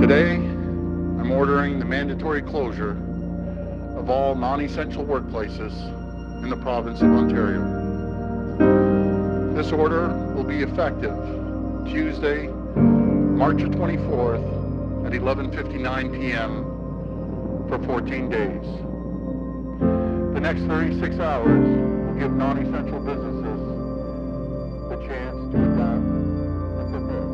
Today, I'm ordering the mandatory closure of all non-essential workplaces in the province of Ontario. This order will be effective Tuesday, March 24th at 11:59 p.m. for 14 days. The next 36 hours will give non-essential businesses the chance to adapt and prepare.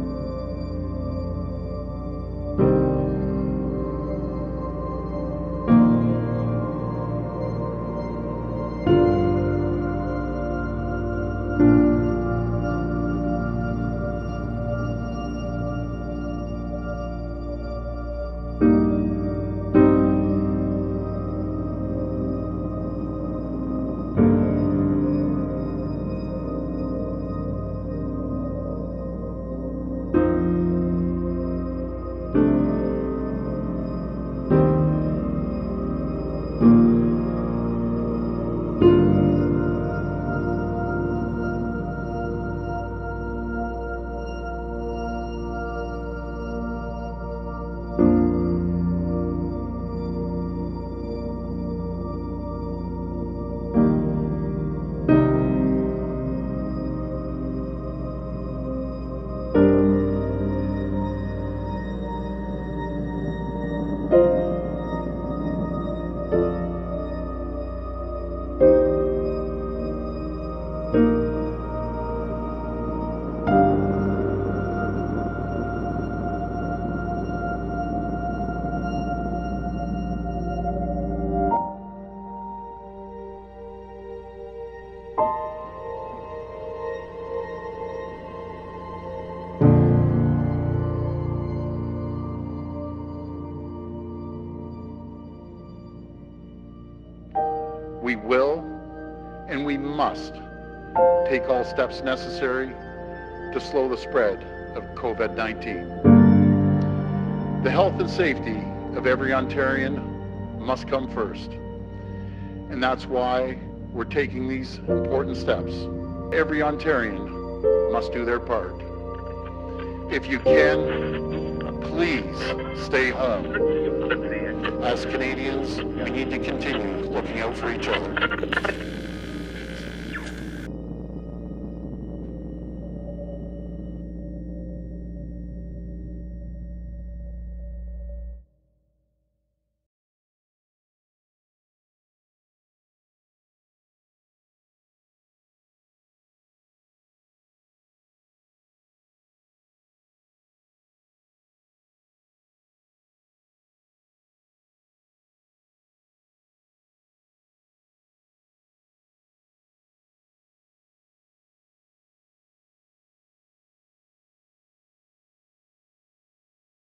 We will and we must take all steps necessary to slow the spread of COVID-19. The health and safety of every Ontarian must come first. And that's why we're taking these important steps. Every Ontarian must do their part. If you can, please stay home. As Canadians, we need to continue looking out for each other.